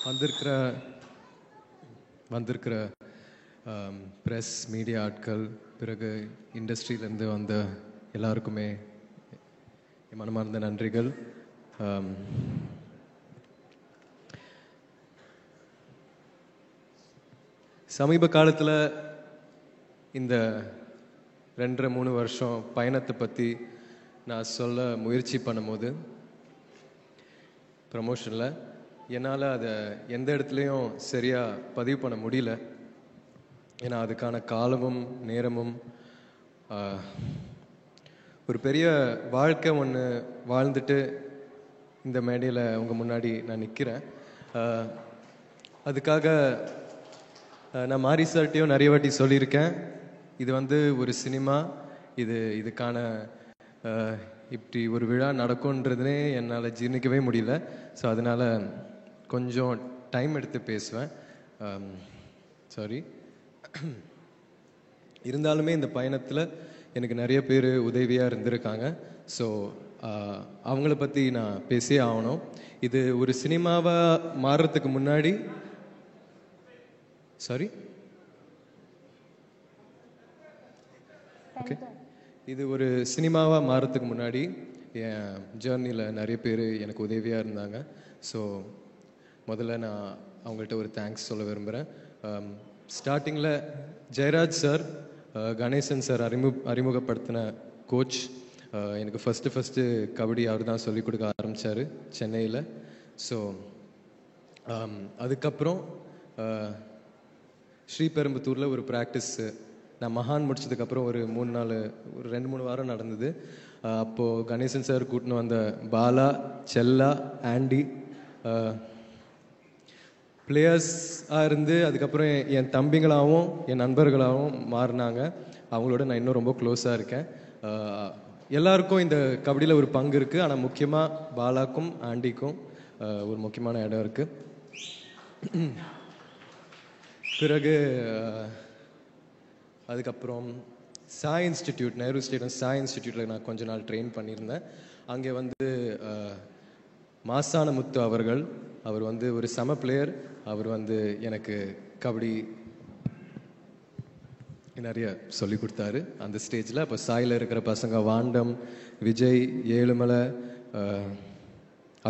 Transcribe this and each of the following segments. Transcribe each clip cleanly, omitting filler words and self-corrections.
வந்திருக்கிற வந்திருக்கிற press media ஆட்கள், பிறகு இண்டஸ்ட்ரியிலேருந்து வந்த எல்லாருக்குமே என் மனமார்ந்த நன்றிகள். சமீப காலத்தில் இந்த 2.5-3 வருஷம் பயணத்தை பற்றி நான் சொல்ல முயற்சி பண்ணும்போது ப்ரமோஷனில் என்னால் அதை எந்த இடத்துலையும் சரியாக பதிவு பண்ண முடியல. ஏன்னா அதுக்கான காலமும் நேரமும் ஒரு பெரிய வாழ்க்கை ஒன்று வாழ்ந்துட்டு இந்த மேடையில் உங்கள் முன்னாடி நான் நிற்கிறேன். அதுக்காக நான் மாரி சார்ட்டையும் நிறைய வாட்டி சொல்லியிருக்கேன், இது வந்து ஒரு சினிமா, இதுக்கான இப்படி ஒரு விழா நடக்கும்ன்றதுனே என்னால் ஜீர்ணிக்கவே முடியல. ஸோ அதனால் கொஞ்சம் டைம் எடுத்து பேசுவேன், சாரி. இருந்தாலுமே இந்த பயணத்தில் எனக்கு நிறைய பேர் உதவியாக இருந்திருக்காங்க. ஸோ அவங்கள பற்றி நான் பேசியே ஆகணும். இது ஒரு சினிமாவாக மாறுறதுக்கு முன்னாடி ஓகே, இது ஒரு சினிமாவாக மாறுறதுக்கு முன்னாடி என் ஜேர்னியில் நிறைய பேர் எனக்கு உதவியாக இருந்தாங்க. ஸோ முதல்ல நான் அவங்கள்ட்ட ஒரு தேங்க்ஸ் சொல்ல விரும்புகிறேன். ஸ்டார்டிங்கில் ஜெயராஜ் சார், கணேசன் சார் அறிமுகப்படுத்தின கோச். எனக்கு ஃபஸ்ட்டு கபடி அவர் தான் சொல்லிக் கொடுக்க ஆரம்பித்தார் சென்னையில். ஸோ அதுக்கப்புறம் ஸ்ரீபெரும்புத்தூரில் ஒரு ப்ராக்டிஸு நான் மகான் முடிச்சதுக்கப்புறம் ஒரு 2-3 வாரம் நடந்தது. அப்போது கணேசன் சார் கூட்டின்னு வந்த பாலா, செல்லா, ஆண்டி பிளேயர்ஸாக இருந்து அதுக்கப்புறம் என் தம்பிங்களாகவும் என் நண்பர்களாகவும் மாறினாங்க. அவங்களோட நான் இன்னும் ரொம்ப க்ளோஸாக இருக்கேன். எல்லாருக்கும் இந்த கபடியில் ஒரு பங்கு இருக்குது. ஆனால் முக்கியமாக பாலாக்கும் ஆண்டிக்கும் ஒரு முக்கியமான இடம் இருக்குது. பிறகு அதுக்கப்புறம் சாய் இன்ஸ்டிடியூட், நேரு ஸ்டேடியம் சாய் இன்ஸ்டிடியூட்டில் நான் கொஞ்ச நாள் ட்ரெயின் பண்ணியிருந்தேன். அங்கே வந்து மாசான முத்து அவர் வந்து ஒரு செம பிளேயர். அவர் வந்து எனக்கு கபடி நிறைய சொல்லி கொடுத்தாரு அந்த ஸ்டேஜில். அப்போ சாயில் இருக்கிற பசங்க வாண்டம், விஜய், ஏழுமலை,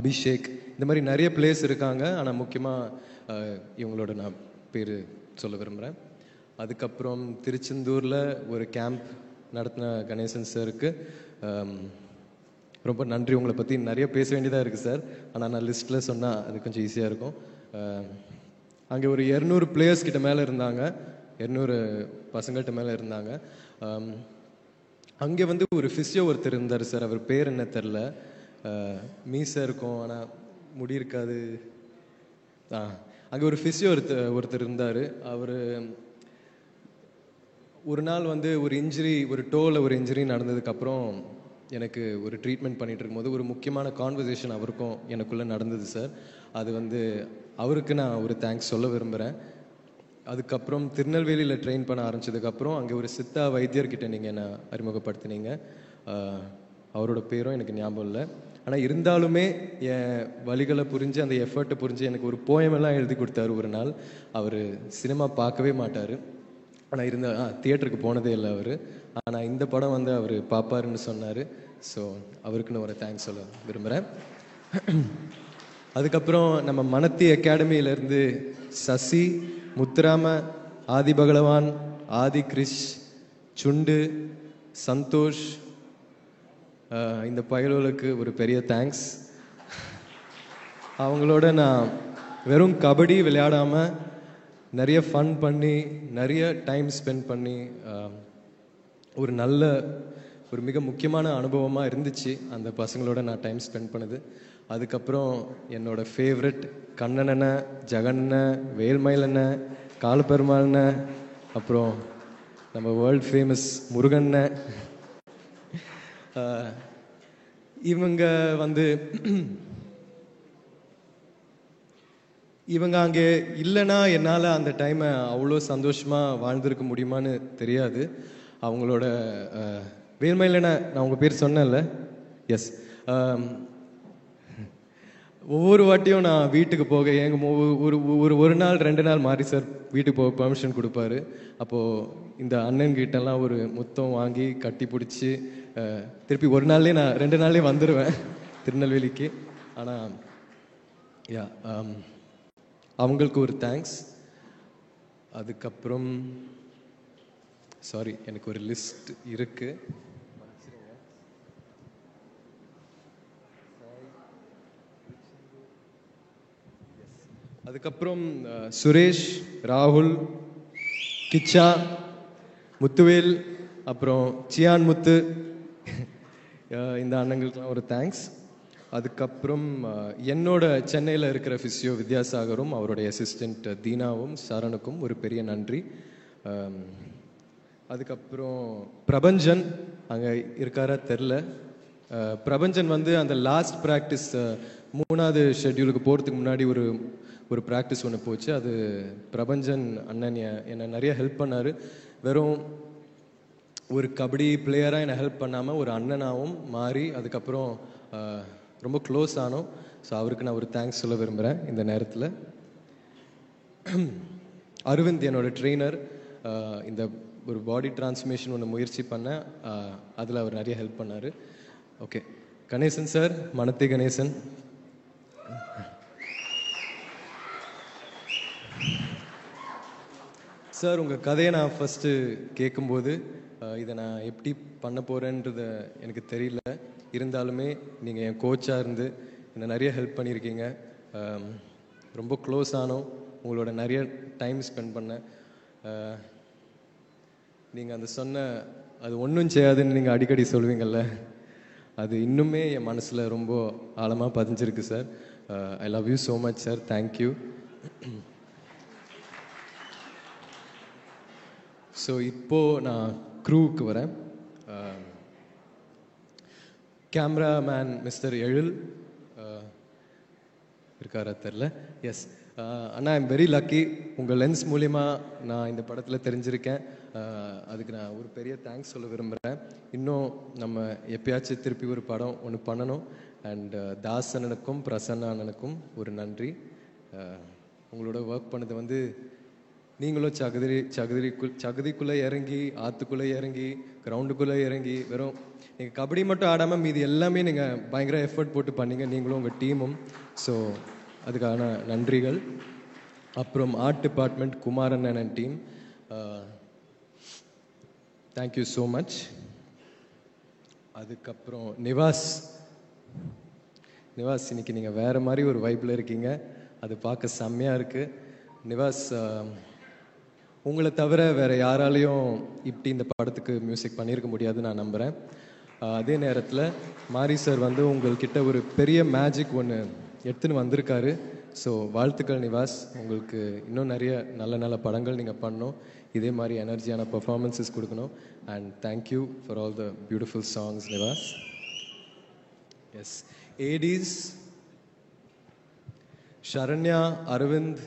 அபிஷேக், இந்த மாதிரி நிறைய பிளேஸ் இருக்காங்க. ஆனால் முக்கியமாக இவங்களோட நான் பேர் சொல்ல விரும்புகிறேன். அதுக்கப்புறம் திருச்செந்தூரில் ஒரு கேம்ப் நடத்தின கணேசன் சாருக்கு ரொம்ப நன்றி. உங்களை பற்றி நிறைய பேச வேண்டியதாக இருக்குது சார், ஆனால் நான் லிஸ்ட்டில் சொன்னால் அது கொஞ்சம் ஈஸியாக இருக்கும். அங்கே ஒரு 200 பிளேயர்ஸ் கிட்ட மேலே இருந்தாங்க, 200 பசங்கள்கிட்ட மேலே இருந்தாங்க. அங்கே வந்து ஒரு ஃபிசியோ ஒருத்தர் இருந்தார் சார், அவர் பேர் என்ன தெரில, மீசை இருக்கும் ஆனால் முடி இருக்காது. அங்கே ஒரு ஃபிசியோ ஒருத்தர் இருந்தார். அவர் ஒரு நாள் வந்து ஒரு இன்ஜுரி, ஒரு டோவில் ஒரு இன்ஜுரி நடந்ததுக்கப்புறம் எனக்கு ஒரு ட்ரீட்மெண்ட் பண்ணிகிட்டு இருக்கும்போது ஒரு முக்கியமான கான்வர்சேஷன் அவருக்கும் எனக்குள்ளே நடந்தது சார். அது வந்து அவருக்கு நான் ஒரு தேங்க்ஸ் சொல்ல விரும்புகிறேன். அதுக்கப்புறம் திருநெல்வேலியில் ட்ரெயின் பண்ண ஆரம்பித்ததுக்கப்புறம் அங்கே ஒரு சித்தா வைத்தியர்கிட்ட நீங்கள் என்னை அறிமுகப்படுத்தினீங்க. அவரோட பேரும் எனக்கு ஞாபகம் இல்லை. ஆனால் இருந்தாலுமே என் வழிகளை புரிஞ்சு அந்த எஃபர்ட்டை புரிஞ்சு எனக்கு ஒரு போயமெல்லாம் எழுதி கொடுத்தாரு ஒரு நாள். அவர் சினிமா பார்க்கவே மாட்டார், ஆனால் தியேட்டருக்கு போனதே இல்லை அவர். ஆனால் இந்த படம் வந்து அவர் பார்ப்பாருன்னு சொன்னார். ஸோ அவருக்குன்னு ஒரு தேங்க்ஸ் சொல்ல விரும்புகிறேன். அதுக்கப்புறம் நம்ம மனத்தி அகாடமியிலேருந்து சசி, முத்துராம, ஆதி பகலவான், ஆதி கிரிஷ், சுண்டு, சந்தோஷ், இந்த பயலுக்கு ஒரு பெரிய தேங்க்ஸ். அவங்களோட நான் வெறும் கபடி விளையாடாமல் நிறைய ஃபன் பண்ணி நிறைய டைம் ஸ்பெண்ட் பண்ணி ஒரு மிக முக்கியமான அனுபவமாக இருந்துச்சு அந்த பசங்களோட நான் டைம் ஸ்பெண்ட் பண்ணது. அதுக்கப்புறம் என்னோட ஃபேவரட் கண்ணனண்ண, ஜெகண்ண, வேல்மயிலண்ண, காலப்பெருமாள்ண்ண, அப்புறம் நம்ம வேர்ல்ட் ஃபேமஸ் முருகண்ண, இவங்க அங்கே இல்லைன்னா என்னால் அந்த டைமை அவ்வளோ சந்தோஷமாக வாழ்ந்திருக்க முடியுமான்னு தெரியாது. அவங்களோட வேல்மயிலண்ண, நான் உங்கள் பேர் சொன்னேன்ல, எஸ், ஒவ்வொரு வாட்டியும் நான் வீட்டுக்கு போக ஒரு ஒரு ஒரு நாள் 2 நாள் மாறி சார் வீட்டுக்கு போக பெர்மிஷன் கொடுப்பாரு. அப்போது இந்த அண்ணன் கிட்டலாம் ஒரு முத்தம் வாங்கி கட்டி பிடிச்சி திருப்பி ஒரு நாள்லேயே நான் 2 நாள்லேயே வந்துடுவேன் திருநெல்வேலிக்கு. ஆனால் யா அவங்களுக்கு ஒரு தேங்க்ஸ். அதுக்கப்புறம் சாரி, எனக்கு ஒரு லிஸ்ட் இருக்கு. அதுக்கப்புறம் சுரேஷ், ராகுல், கிச்சா, முத்துவேல், அப்புறம் சியான் முத்து, இந்த அண்ணங்களுக்கெல்லாம் ஒரு தேங்க்ஸ். அதுக்கப்புறம் என்னோட சென்னையில் இருக்கிற ஃபிசியோ வித்யாசாகரும் அவருடைய அசிஸ்டண்ட் தீனாவும் சரணுக்கும் ஒரு பெரிய நன்றி. அதுக்கப்புறம் பிரபஞ்சன் அங்கே இருக்காரா தெரில. பிரபஞ்சன் வந்து அந்த லாஸ்ட் ப்ராக்டிஸ் 3வது ஷெட்யூலுக்கு போகிறதுக்கு முன்னாடி ஒரு ப்ராக்டிஸ் ஒன்று போச்சு. அது பிரபஞ்சன் அண்ணன் என்னை நிறைய ஹெல்ப் பண்ணார். வெறும் ஒரு கபடி பிளேயராக என்னை ஹெல்ப் பண்ணாமல் ஒரு அண்ணனாகவும் மாறி அதுக்கப்புறம் ரொம்ப க்ளோஸ் ஆனோம். ஸோ அவருக்கு நான் ஒரு தேங்க்ஸ் சொல்ல விரும்புகிறேன் இந்த நேரத்தில். அரவிந்த் என்னோட ட்ரெயினர். இந்த ஒரு பாடி டிரான்ஸ்ஃபர்மேஷன் ஒன்று முயற்சி பண்ணேன், அதில் அவர் நிறைய ஹெல்ப் பண்ணார். ஓகே, கணேசன் சார், மனத்தை கணேசன். சார், உங்கள் கதையை நான் ஃபஸ்ட்டு கேட்கும்போது இதை நான் எப்படி பண்ண போகிறேன்றது எனக்கு தெரியல. இருந்தாலுமே நீங்கள் என் கோச்சாக இருந்து என்னை நிறைய ஹெல்ப் பண்ணியிருக்கீங்க. ரொம்ப க்ளோஸ் ஆனோம், உங்களோட நிறைய டைம் ஸ்பெண்ட் பண்ணேன். நீங்கள் அந்த சொன்ன அது ஒன்றும் செய்யாதுன்னு நீங்கள் அடிக்கடி சொல்லுவீங்கள்ல, அது இன்னுமே என் மனசில் ரொம்ப ஆழமாக பதிஞ்சிருக்கு sir. I love you so much sir, thank you. So இப்போது நான் க்ரூவுக்கு வரேன். கேமராமேன் மிஸ்டர் எழில் இருக்காரா தெரில. எஸ் அண்ணா, ஐம் வெரி லக்கி. உங்கள் லென்ஸ் மூலிமா நான் இந்த படத்தில் தெரிஞ்சிருக்கேன். அதுக்கு நான் ஒரு பெரிய தேங்க்ஸ் சொல்ல விரும்புகிறேன். இன்னும் நம்ம எப்பயாச்சும் திருப்பி ஒரு படம் ஒன்று பண்ணணும். அண்ட் தாஸ் அண்ணனுக்கும் பிரசன்னா அண்ணனுக்கும் ஒரு நன்றி. உங்களோட ஒர்க் பண்ணது வந்து நீங்களும் சகதிக்குள்ளே இறங்கி, ஆற்றுக்குள்ளே இறங்கி, கிரவுண்டுக்குள்ளே இறங்கி, வெறும் நீங்கள் கபடி மட்டும் ஆடாமல் மீதி எல்லாமே நீங்கள் பயங்கர எஃபர்ட் போட்டு பண்ணீங்க, நீங்களும் உங்கள் டீமும். ஸோ அதுக்கான நன்றிகள். அப்புறம் art department Kumaran and team, thank you so much. அதுக்கப்புறம் நிவாஸ், இன்னைக்கு நீங்கள் வேறு மாதிரி ஒரு வைப்பில் இருக்கீங்க, அது பார்க்க செம்மையாக இருக்குது. நிவாஸ், உங்களை தவிர வேறு யாராலையும் இப்படி இந்த படத்துக்கு மியூசிக் பண்ணியிருக்க முடியாதுன்னு நான் நம்புகிறேன். அதே நேரத்தில் மாரி சார் வந்து உங்கள்கிட்ட ஒரு பெரிய மேஜிக் ஒன்று எடுத்துன்னு வந்திருக்காரு. ஸோ வாழ்த்துக்கள் நிவாஸ், உங்களுக்கு இன்னும் நிறைய நல்ல நல்ல படங்கள் நீங்கள் பண்ணணும், இதே மாதிரி எனர்ஜியான பர்ஃபார்மன்ஸஸ் கொடுக்கணும். And thank you for all the beautiful songs Nivas. Yes, ஏடிஸ் ஷரண்யா, அரவிந்த்,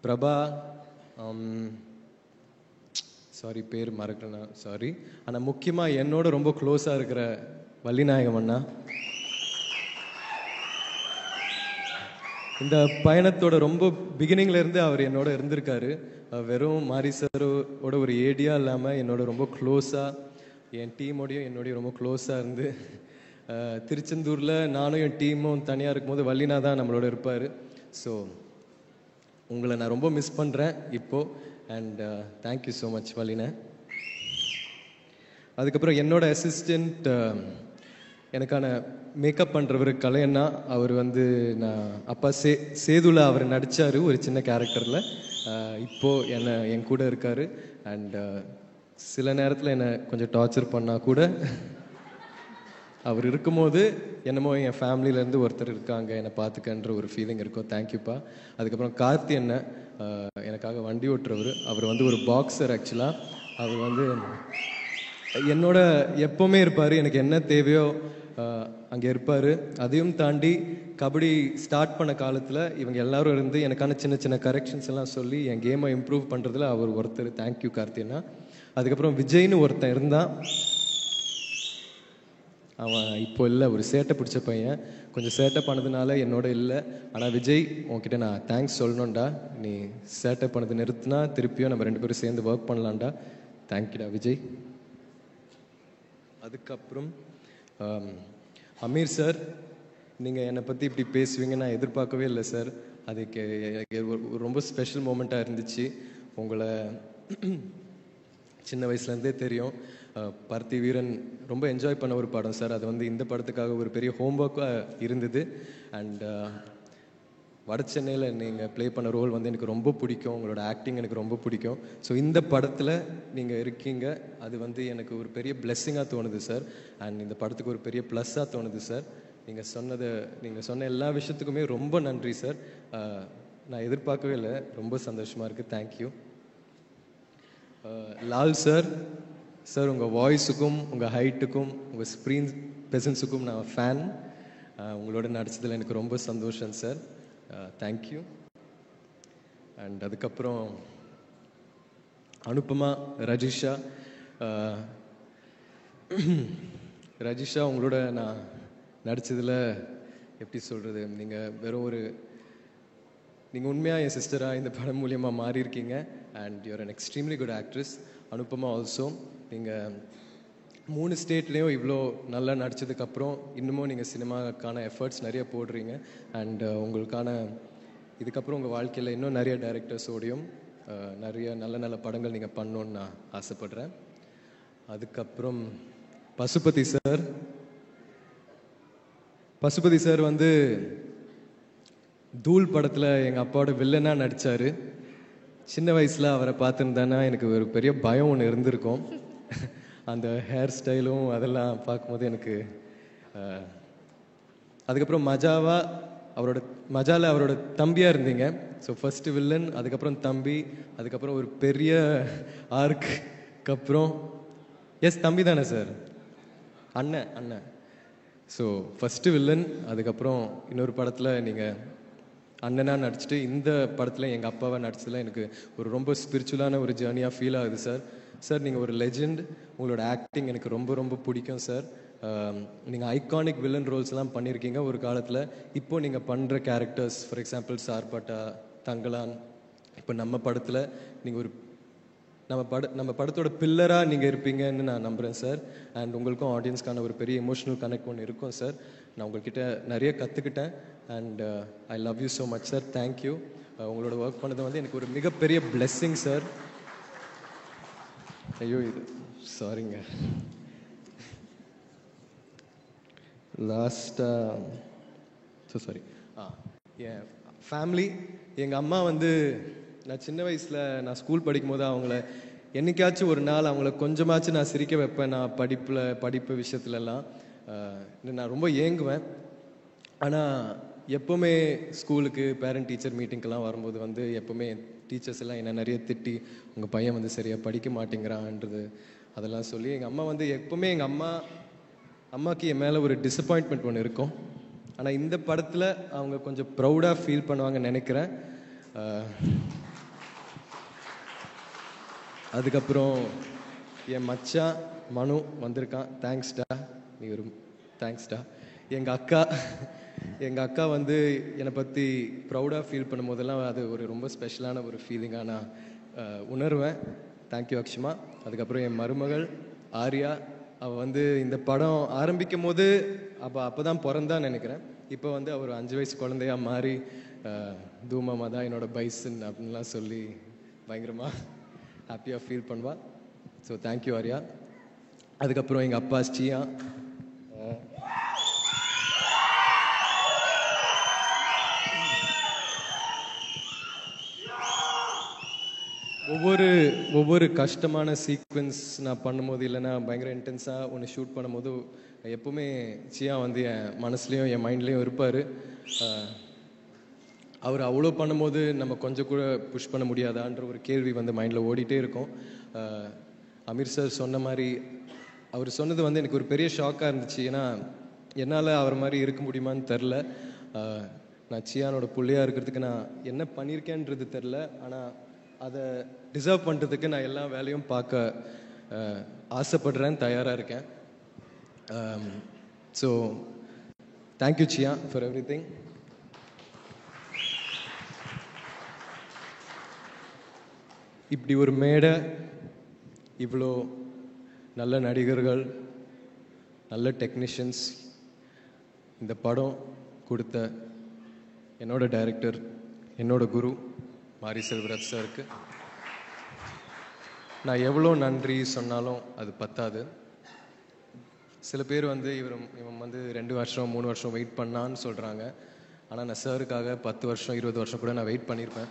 பிரபா, சாரி பேர் மறக்கணும், சாரி. ஆனால் முக்கியமாக என்னோட ரொம்ப க்ளோஸாக இருக்கிற வள்ளிநாயகம் அண்ணா, இந்த பயணத்தோட ரொம்ப பிகினிங்லேருந்து அவர் என்னோட இருந்திருக்காரு. வெறும் மாரி சாரோட ஒரு ஏடியாக இல்லாமல் என்னோட ரொம்ப க்ளோஸாக, என் டீமோடையும் என்னோடையும் ரொம்ப க்ளோஸாக இருந்து, திருச்செந்தூரில் நானும் என் டீமும் தனியாக இருக்கும்போது வள்ளினா தான் நம்மளோட இருப்பார். ஸோ உங்களை நான் ரொம்ப மிஸ் பண்ணுறேன் இப்போது. அண்ட் தேங்க்யூ ஸோ மச் வள்ளினா. அதுக்கப்புறம் என்னோட அசிஸ்டண்ட், எனக்கான மேக்கப் பண்ணுறவர் கலையண்ணா. அவர் வந்து நான் அப்பா சேதுல அவர் நடித்தார் ஒரு சின்ன கேரக்டரில். இப்போது என் கூட இருக்கார். அண்ட் சில நேரத்தில் என்னை கொஞ்சம் டார்ச்சர் பண்ணால் கூட அவர் இருக்கும்போது என்னமோ என் ஃபேமிலியிலேருந்து ஒருத்தர் இருக்காங்க என்னை பார்த்துக்கன்ற ஒரு ஃபீலிங் இருக்கும். தேங்க்யூப்பா. அதுக்கப்புறம் கார்த்தி அண்ணன், எனக்காக வண்டி ஓட்டுறவர். அவர் வந்து ஒரு பாக்ஸர் ஆக்சுவலாக. அவர் வந்து என்னோட எப்போவுமே இருப்பார், எனக்கு என்ன தேவையோ அங்கே இருப்பார். அதையும் தாண்டி கபடி ஸ்டார்ட் பண்ண காலத்தில் இவங்க எல்லாரும் இருந்து எனக்கான சின்ன சின்ன கரெக்ஷன்ஸ் எல்லாம் சொல்லி என் கேமை இம்ப்ரூவ் பண்ணுறதுல அவர் ஒருத்தர். தேங்க்யூ கார்த்தி அண்ணா. அதுக்கப்புறம் விஜய்னு ஒருத்தன் இருந்தான், அவன் இப்போ இல்லை, ஒரு சேட்டை பிடிச்ச பையன். கொஞ்சம் சேட்டை பண்ணதுனால என்னோட இல்லை. ஆனால் விஜய் உன்கிட்ட நான் தேங்க்ஸ் சொல்லணும்டா. நீ சேட்டை பண்ணது நிறுத்தினா திருப்பியும் நம்ம 2 பேரும் சேர்ந்து ஒர்க் பண்ணலாம்டா. தேங்க்யூடா விஜய். அதுக்கப்புறம் அமீர் சார், நீங்கள் என்னை பற்றி இப்படி பேசுவீங்க நான் எதிர்பார்க்கவே இல்லை சார். அதுக்கு ரொம்ப ஸ்பெஷல் மூமெண்ட்டாக இருந்துச்சு. உங்களை சின்ன வயசுலேருந்தே தெரியும். பருத்தி வீரன் ரொம்ப என்ஜாய் பண்ண ஒரு படம் சார். அது வந்து இந்த படத்துக்காக ஒரு பெரிய ஹோம்ஒர்க்காக இருந்தது. அண்ட் வட சென்னையில் நீங்கள் ப்ளே பண்ண ரோல் வந்து எனக்கு ரொம்ப பிடிக்கும். உங்களோட ஆக்டிங் எனக்கு ரொம்ப பிடிக்கும். ஸோ இந்த படத்தில் நீங்கள் இருக்கீங்க, அது வந்து எனக்கு ஒரு பெரிய பிளெஸ்ஸிங்காக தோணுது சார். அண்ட் இந்த படத்துக்கு ஒரு பெரிய ப்ளஸ்ஸாக தோணுது சார். நீங்கள் சொன்ன எல்லா விஷயத்துக்குமே ரொம்ப நன்றி சார். நான் எதிர்பார்க்கவே இல்லை, ரொம்ப சந்தோஷமாக இருக்குது. தேங்க்யூ. லால் சார், சார் உங்கள் வாய்ஸுக்கும் உங்கள் ஹைட்டுக்கும் உங்கள் ஸ்க்ரீன் ப்ரெசன்ஸுக்கும் நான் ஃபேன். உங்களோட நடிச்சதில் எனக்கு ரொம்ப சந்தோஷம் சார். தேங்க்யூ. அண்ட் அதுக்கப்புறம் அனுப்பமா, ரஜிஷா. ரஜிஷா, உங்களோட நான் நடித்ததில் எப்படி சொல்கிறது, நீங்கள் உண்மையாக என் சிஸ்டராக இந்த படம் மூலியமாக மாறி இருக்கீங்க. And you are an extremely good actress. Anupama also, நீங்கள் 3 ஸ்டேட்லேயும் இவ்வளோ நல்லா நடித்ததுக்கப்புறம் இன்னமும் நீங்கள் சினிமாக்கான எஃபர்ட்ஸ் நிறைய போடுறீங்க. அண்ட் உங்களுக்கான இதுக்கப்புறம் உங்கள் வாழ்க்கையில் இன்னும் நிறைய டைரக்டர்ஸோடையும் நிறைய நல்ல நல்ல படங்கள் நீங்கள் பண்ணணுன்னு நான் ஆசைப்பட்றேன். அதுக்கப்புறம் பசுபதி சார் வந்து தூள் படத்தில் எங்கள் அப்பாவோட வில்லனாக நடித்தார். சின்ன வயசில் அவரை பார்த்துருந்தானா எனக்கு ஒரு பெரிய பயம் ஒன்று இருந்திருக்கும். அந்த ஹேர் ஸ்டைலும் அதெல்லாம் பார்க்கும்போது எனக்கு அதுக்கப்புறம் மஜாவில் அவரோட தம்பியாக இருந்தீங்க. ஸோ ஃபஸ்ட்டு வில்லன், அதுக்கப்புறம் தம்பி, அதுக்கப்புறம் ஒரு பெரிய ஆர்க்கு அப்புறம் தம்பி தானே சார், அண்ணன். ஸோ ஃபஸ்ட்டு வில்லன், அதுக்கப்புறம் இன்னொரு படத்தில் நீங்கள் அண்ணனாக நடிச்சுட்டு இந்த படத்தில் எங்கள் அப்பாவை நடிச்சதில் எனக்கு ஒரு ரொம்ப ஸ்பிரிச்சுவலான ஒரு ஜேர்னியாக ஃபீல் ஆகுது சார். சார் நீங்கள் ஒரு லெஜெண்ட். உங்களோட ஆக்டிங் எனக்கு ரொம்ப ரொம்ப பிடிக்கும் சார். நீங்கள் ஐகானிக் வில்லன் ரோல்ஸ்லாம் பண்ணியிருக்கீங்க ஒரு காலத்தில். இப்போது நீங்கள் பண்ணுற characters, for example Sarpatta, Thangalaan, இப்போ நம்ம படத்தில் நீங்கள் ஒரு நம்ம படத்தோட பில்லராக நீங்கள் இருப்பீங்கன்னு நான் நம்புகிறேன் சார். அண்ட் உங்களுக்கும் ஆடியன்ஸ்க்கான ஒரு பெரிய எமோஷனல் கனெக்ட் ஒன்று இருக்கும் சார். நான் உங்கள்கிட்ட நிறைய கற்றுக்கிட்டேன். And I love you so much sir. Thank you. உங்களோட ஒர்க் பண்ணது வந்து எனக்கு ஒரு மிகப்பெரிய பிளெஸ்ஸிங் சார். ஐயோ, இது சாரிங்க. சாரி. என் ஃபேமிலி, எங்கள் அம்மா வந்து நான் சின்ன வயசில் நான் ஸ்கூல் படிக்கும் போது அவங்கள என்னைக்காச்சும் ஒரு நாள் அவங்கள கொஞ்சமாச்சும் நான் சிரிக்க வைப்பேன். நான் படிப்பு விஷயத்துலலாம் நான் ரொம்ப ஏங்குவேன். ஆனால் எப்போவுமே ஸ்கூலுக்கு பேரண்ட் டீச்சர் மீட்டிங்கெல்லாம் வரும்போது வந்து எப்போவுமே டீச்சர்ஸ் எல்லாம் என்ன நிறைய திட்டி, உங்கள் பையன் வந்து சரியாக படிக்க மாட்டேங்கிறான்றது அதெல்லாம் சொல்லி எங்கள் அம்மா வந்து எப்போவுமே அம்மாவுக்கு என் மேலே ஒரு டிசப்பாயின்ட்மெண்ட் ஒன்று இருக்கும். ஆனால் இந்த படத்தில் அவங்க கொஞ்சம் ப்ரௌடாக ஃபீல் பண்ணுவாங்கன்னு நினைக்கிறேன். அதுக்கப்புறம் என் மச்சான் மனு வந்திருக்கான். தேங்க்ஸ்டா. எங்கள் அக்கா வந்து என்னை பற்றி ப்ரௌடாக ஃபீல் பண்ணும் போதெல்லாம் அது ஒரு ரொம்ப ஸ்பெஷலான ஒரு ஃபீலிங்காக நான் உணர்வேன். தேங்க்யூ அக்ஷமா. அதுக்கப்புறம் என் மருமகள் ஆர்யா, அவள் வந்து இந்த படம் ஆரம்பிக்கும் போது அப்போ தான் பிறந்தான்னு நினைக்கிறேன். இப்போ வந்து அவர் 5 வயசு குழந்தையா மாறி தூமாமா தான் என்னோட பைசன் அப்படின்லாம் சொல்லி பயங்கரமாக ஹாப்பியாக ஃபீல் பண்ணுவா. So thank you Arya. அதுக்கப்புறம் எங்கள் அப்பா ஸ்ரீயா, ஒவ்வொரு கஷ்டமான சீக்வன்ஸ் நான் பண்ணும்போது, இல்லைன்னா பயங்கர இன்டென்ஸாக ஒன்று ஷூட் பண்ணும்போது எப்போவுமே சியா வந்து என் மனசுலேயும் என் மைண்ட்லேயும் இருப்பார். அவர் அவ்வளோ பண்ணும்போது நம்ம கொஞ்சம் கூட புஷ் பண்ண முடியாதான்ற ஒரு கேள்வி வந்து மைண்டில் ஓடிட்டே இருக்கும். அமீர் சார் சொன்ன மாதிரி அவர் சொன்னது வந்து எனக்கு ஒரு பெரிய ஷாக்காக இருந்துச்சு. ஏன்னா என்னால் அவர் மாதிரி இருக்க முடியுமான்னு தெரில. நான் சியானோட பிள்ளையாக இருக்கிறதுக்கு நான் என்ன பண்ணியிருக்கேன்றது தெரில. ஆனால் அதை டிசர்வ் பண்ணுறதுக்கு நான் எல்லா வேலையும் பார்க்க ஆசைப்படுறேன், தயாராக இருக்கேன். So thank you chia for every thing. இப்படி ஒரு மேடை, இவ்வளோ நல்ல நடிகர்கள், நல்ல டெக்னீஷியன்ஸ், இந்த படம் கொடுத்த என்னோட டைரக்டர், என்னோட குரு மாரி செல்வராஜ் சாருக்கு நான் எவ்வளோ நன்றி சொன்னாலும் அது பத்தாது. சில பேர் வந்து இவன் வந்து 2 வருஷம் 3 வருஷம் வெயிட் பண்ணான்னு சொல்கிறாங்க. ஆனால் நான் சாருக்காக 10 வருஷம் 20 வருஷம் கூட நான் வெயிட் பண்ணியிருப்பேன்.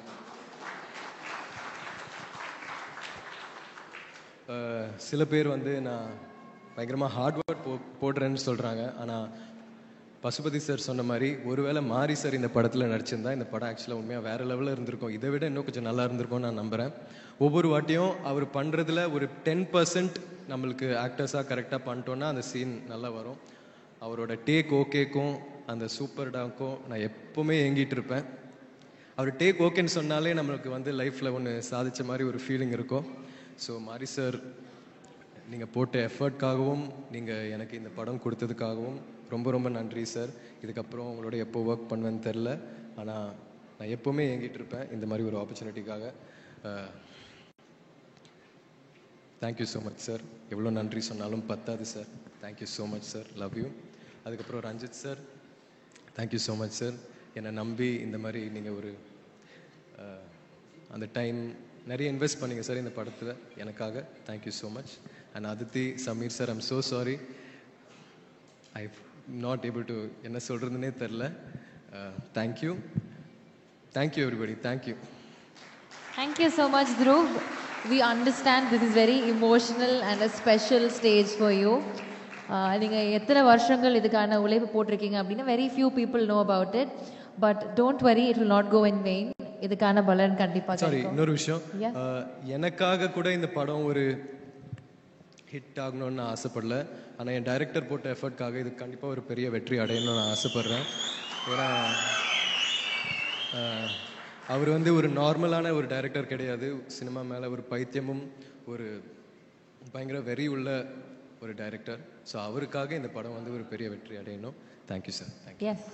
சில பேர் வந்து நான் பயங்கரமாக ஹார்ட் ஒர்க் போடுறேன்னு சொல்கிறாங்க. ஆனால் பசுபதி சார் சொன்ன மாதிரி ஒருவேளை மாரி சார் இந்த படத்தில் நடிச்சிருந்தா இந்த படம் ஆக்சுவலாக உண்மையாக வேறு லெவலில் இருந்திருக்கும். இதை விட இன்னும் கொஞ்சம் நல்லா இருந்திருக்கும்னு நான் நம்புகிறேன். ஒவ்வொரு வாட்டியும் அவர் பண்ணுறதுல ஒரு 10% நம்மளுக்கு ஆக்டர்ஸாக கரெக்டாக பண்ணிட்டோன்னா அந்த சீன் நல்லா வரும். அவரோட டேக் ஓகேக்கும் அந்த சூப்பர் டாக்கும் நான் எப்போவுமே ஏங்கிட்டு இருப்பேன். அவர் டேக் ஓகேன்னு சொன்னாலே நம்மளுக்கு வந்து லைஃப்பில் ஒன்று சாதித்த மாதிரி ஒரு ஃபீலிங் இருக்கும். ஸோ மாரி சார், நீங்கள் போட்ட எஃபர்ட்காகவும் நீங்கள் எனக்கு இந்த படம் கொடுத்ததுக்காகவும் ரொம்ப ரொம்ப நன்றி சார். இதுக்கப்புறம் உங்களோட எப்போ ஒர்க் பண்ணுவேன்னு தெரில, ஆனால் நான் எப்போவுமே ஏங்கிட்டு இருப்பேன் இந்த மாதிரி ஒரு ஆப்பர்ச்சுனிட்டிக்காக. Thank you so much sir. எவ்வளோ நன்றி சொன்னாலும் பத்தாது sir. Thank you so much sir. Love you. அதுக்கப்புறம் Ranjith sir, thank you so much sir. என்னை நம்பி இந்த மாதிரி நீங்கள் ஒரு அந்த டைம் நிறைய இன்வெஸ்ட் பண்ணீங்க சார் இந்த படத்தில் எனக்காக. Thank you so much. And Aditi, Sameer sir, I'm so sorry, I not able to என்ன சொல்கிறதுனே தெரில. Thank you. Thank you everybody. Thank you. Thank you so much, Dhruv. We understand this is very emotional and a special stage for you. நீங்கள் எத்தனை வருஷங்கள் இதுக்கான உழைப்பு போட்டிருக்கீங்க அப்படின்னா very few people know about it. But don't worry, it will not go in vain. இதுக்கான பலன் கண்டிப்பாக சாரி, இன்னொரு விஷயம், எனக்காக கூட இந்த படம் ஒரு ஹிட் ஆகணும்னு நான் ஆசைப்படல. ஆனால் என் டைரக்டர் போட்ட எஃபர்ட்காக இது கண்டிப்பாக ஒரு பெரிய வெற்றி அடையணும்னு நான் ஆசைப்பட்றேன். ஏன்னா அவர் வந்து ஒரு நார்மலான ஒரு டைரக்டர் கிடையாது. சினிமா மேலே ஒரு பைத்தியமும் ஒரு பயங்கர வெறி உள்ள ஒரு டைரக்டர். ஸோ அவருக்காக இந்த படம் வந்து ஒரு பெரிய வெற்றி அடையணும். Thank you sir. தேங்க்யூ. எஸ்.